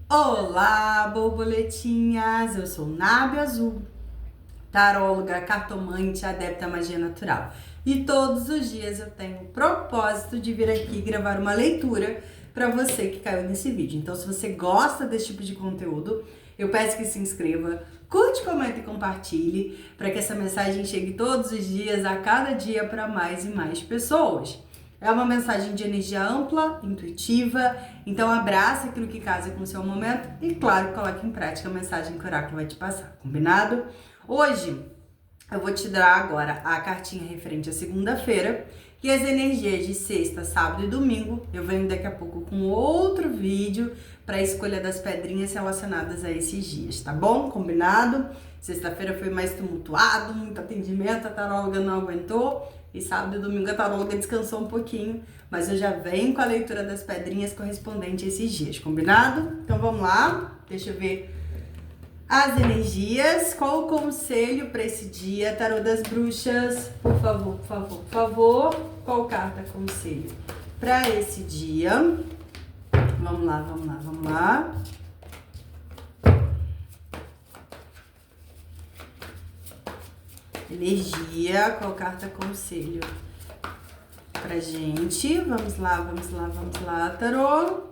Olá, borboletinhas! Eu sou Nábia Azul, taróloga, cartomante, adepta à magia natural. E todos os dias eu tenho o propósito de vir aqui gravar uma leitura para você que caiu nesse vídeo. Então, se você gosta desse tipo de conteúdo, eu peço que se inscreva, curte, comenta e compartilhe para que essa mensagem chegue todos os dias, a cada dia, para mais e mais pessoas. É uma mensagem de energia ampla, intuitiva, então abraça aquilo que casa com o seu momento e, claro, coloque em prática a mensagem que o oráculo vai te passar, combinado? Hoje eu vou te dar agora a cartinha referente à segunda-feira e as energias de sexta, sábado e domingo. Eu venho daqui a pouco com outro vídeo para a escolha das pedrinhas relacionadas a esses dias, tá bom? Combinado? Sexta-feira foi mais tumultuado, muito atendimento, a taróloga não aguentou. E sábado e domingo a taróloga descansou um pouquinho, mas eu já venho com a leitura das pedrinhas correspondente a esses dias, combinado? Então vamos lá, deixa eu ver as energias. Qual o conselho para esse dia? Tarô das bruxas, por favor, por favor, por favor. Qual carta conselho para esse dia? Vamos lá, vamos lá, vamos lá. Energia, qual carta conselho pra gente? Vamos lá, vamos lá, vamos lá, tarô.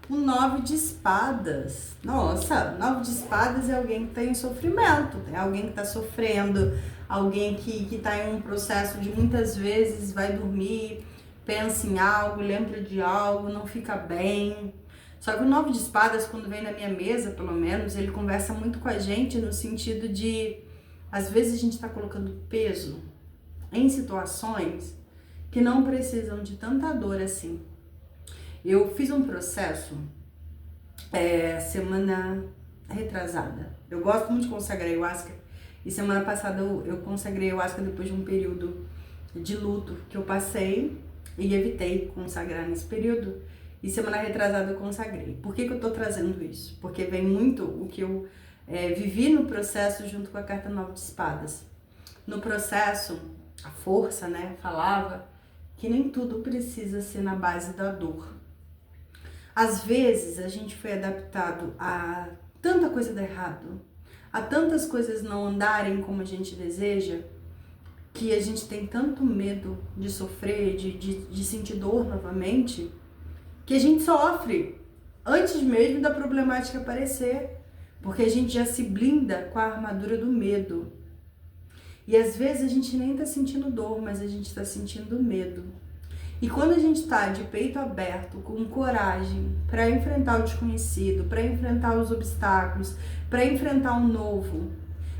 O 9 de espadas. Nossa, 9 de espadas é alguém que tá em sofrimento, é alguém que tá sofrendo, alguém que tá em um processo de muitas vezes vai dormir, pensa em algo, lembra de algo, não fica bem. Só que o 9 de espadas, quando vem na minha mesa, pelo menos, ele conversa muito com a gente no sentido de, às vezes a gente tá colocando peso em situações que não precisam de tanta dor assim. Eu fiz um processo semana retrasada. Eu gosto muito de consagrar ayahuasca e semana passada eu consagrei ayahuasca depois de um período de luto que eu passei e evitei consagrar nesse período. E semana retrasada eu consagrei. Por que eu tô trazendo isso? Porque vem muito o que eu vivi no processo junto com a carta 9 de espadas. No processo, a força, né, falava que nem tudo precisa ser na base da dor. Às vezes a gente foi adaptado a tanta coisa dar errado, a tantas coisas não andarem como a gente deseja, que a gente tem tanto medo de sofrer, de sentir dor novamente, que a gente sofre antes mesmo da problemática aparecer, porque a gente já se blinda com a armadura do medo. E às vezes a gente nem tá sentindo dor, mas a gente tá sentindo medo. E quando a gente tá de peito aberto, com coragem para enfrentar o desconhecido, para enfrentar os obstáculos, para enfrentar o novo,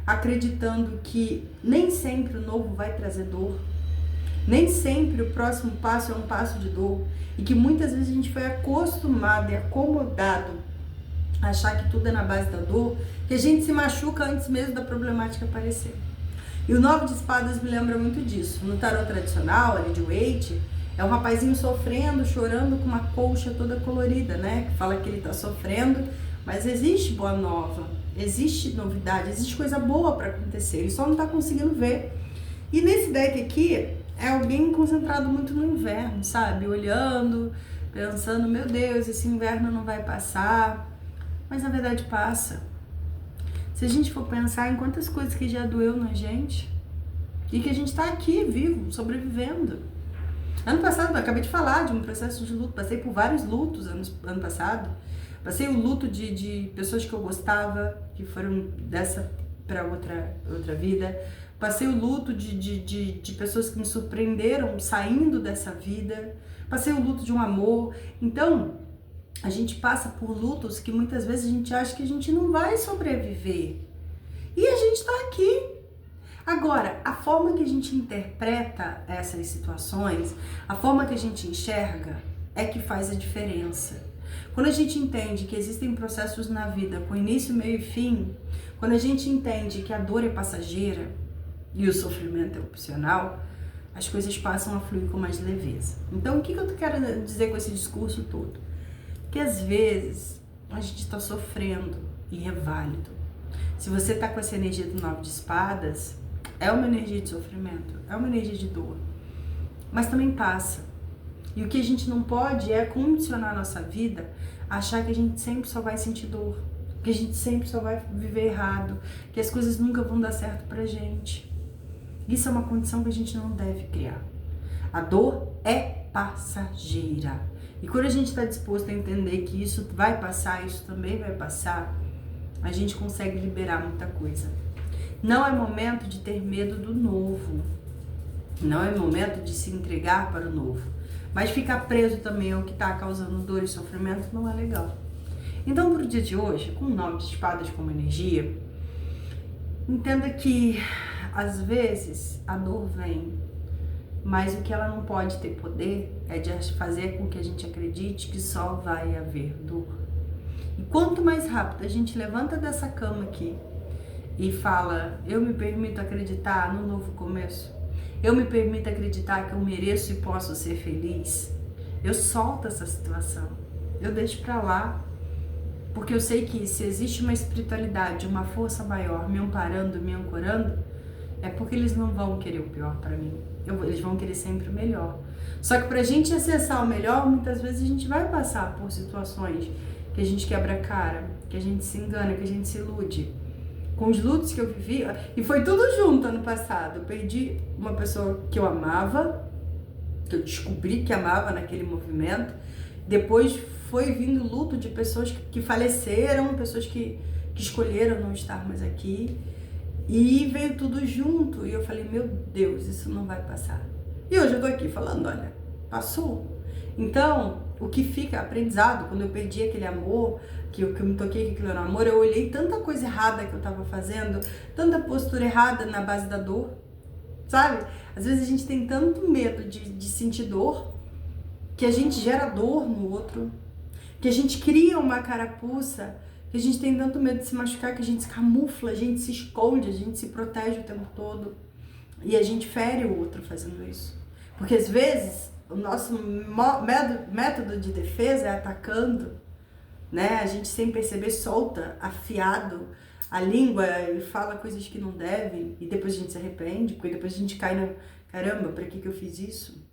acreditando que nem sempre o novo vai trazer dor, nem sempre o próximo passo é um passo de dor, e que muitas vezes a gente foi acostumado e acomodado a achar que tudo é na base da dor, que a gente se machuca antes mesmo da problemática aparecer. E o 9 de espadas me lembra muito disso. No tarô tradicional, ali de Waite, é um rapazinho sofrendo, chorando com uma colcha toda colorida, né? Que fala que ele tá sofrendo, mas existe boa nova, existe novidade, existe coisa boa para acontecer, ele só não tá conseguindo ver. E nesse deck aqui, é alguém concentrado muito no inverno, sabe? Olhando, pensando, meu Deus, esse inverno não vai passar. Mas na verdade passa. Se a gente for pensar em quantas coisas que já doeu na gente, e que a gente tá aqui vivo, sobrevivendo. Ano passado, eu acabei de falar de um processo de luto, passei por vários lutos ano passado. Passei o luto de pessoas que eu gostava, que foram dessa para outra vida. Passei o luto de pessoas que me surpreenderam saindo dessa vida. Passei o luto de um amor. Então, a gente passa por lutos que muitas vezes a gente acha que a gente não vai sobreviver. E a gente tá aqui. Agora, a forma que a gente interpreta essas situações, a forma que a gente enxerga, é que faz a diferença. Quando a gente entende que existem processos na vida com início, meio e fim, quando a gente entende que a dor é passageira e o sofrimento é opcional, as coisas passam a fluir com mais leveza. Então, o que eu quero dizer com esse discurso todo? Que às vezes a gente está sofrendo e é válido. Se você está com essa energia do 9 de espadas, é uma energia de sofrimento, é uma energia de dor, mas também passa. E o que a gente não pode é condicionar a nossa vida a achar que a gente sempre só vai sentir dor, que a gente sempre só vai viver errado, que as coisas nunca vão dar certo pra gente. Isso é uma condição que a gente não deve criar. A dor é passageira. E quando a gente está disposto a entender que isso vai passar, isso também vai passar, a gente consegue liberar muita coisa. Não é momento de ter medo do novo. Não é momento de se entregar para o novo. Mas ficar preso também ao que está causando dor e sofrimento não é legal. Então, para o dia de hoje, com o 9 de espadas como energia, entenda que às vezes a dor vem, mas o que ela não pode ter poder é de fazer com que a gente acredite que só vai haver dor. E quanto mais rápido a gente levanta dessa cama aqui e fala, eu me permito acreditar no novo começo, eu me permito acreditar que eu mereço e posso ser feliz, eu solto essa situação, eu deixo pra lá, porque eu sei que se existe uma espiritualidade, uma força maior me amparando, me ancorando, é porque eles não vão querer o pior pra mim, eles vão querer sempre o melhor. Só que pra gente acessar o melhor, muitas vezes a gente vai passar por situações que a gente quebra a cara, que a gente se engana, que a gente se ilude. Com os lutos que eu vivi, e foi tudo junto ano passado. Eu perdi uma pessoa que eu amava, que eu descobri que amava naquele movimento. Depois foi vindo luto de pessoas que faleceram, pessoas que escolheram não estar mais aqui. E veio tudo junto. E eu falei, meu Deus, isso não vai passar. E hoje eu tô aqui falando, olha, passou. Então, o que fica aprendizado, quando eu perdi aquele amor, que eu me toquei que aquilo era amor, eu olhei tanta coisa errada que eu tava fazendo, tanta postura errada na base da dor, sabe? Às vezes a gente tem tanto medo de sentir dor, que a gente gera dor no outro, que a gente cria uma carapuça, que a gente tem tanto medo de se machucar, que a gente se camufla, a gente se esconde, a gente se protege o tempo todo, e a gente fere o outro fazendo isso. Porque às vezes o nosso método de defesa é atacando, né? A gente sem perceber solta, afiado a língua e fala coisas que não deve e depois a gente se arrepende, porque depois a gente cai na caramba, pra que eu fiz isso?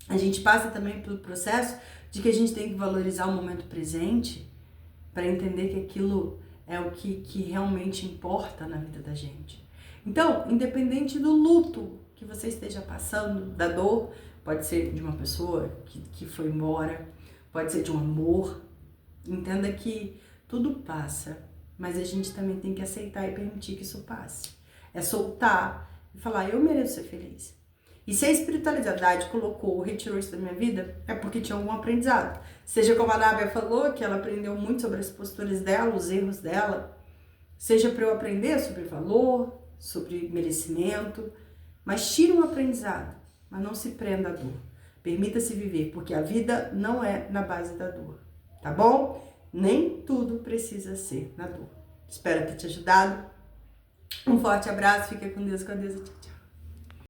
A gente passa também pelo processo de que a gente tem que valorizar o momento presente para entender que aquilo é o que realmente importa na vida da gente. Então, independente do luto que você esteja passando, da dor, pode ser de uma pessoa que foi embora, pode ser de um amor. Entenda que tudo passa, mas a gente também tem que aceitar e permitir que isso passe. É soltar e falar, eu mereço ser feliz. E se a espiritualidade colocou, retirou isso da minha vida, é porque tinha algum aprendizado. Seja como a Nábia falou, que ela aprendeu muito sobre as posturas dela, os erros dela. Seja para eu aprender sobre valor, sobre merecimento. Mas tira um aprendizado, mas não se prenda à dor. Permita-se viver, porque a vida não é na base da dor, tá bom? Nem tudo precisa ser na dor. Espero ter te ajudado. Um forte abraço, fica com Deus, com a Deus. Tchau, tchau.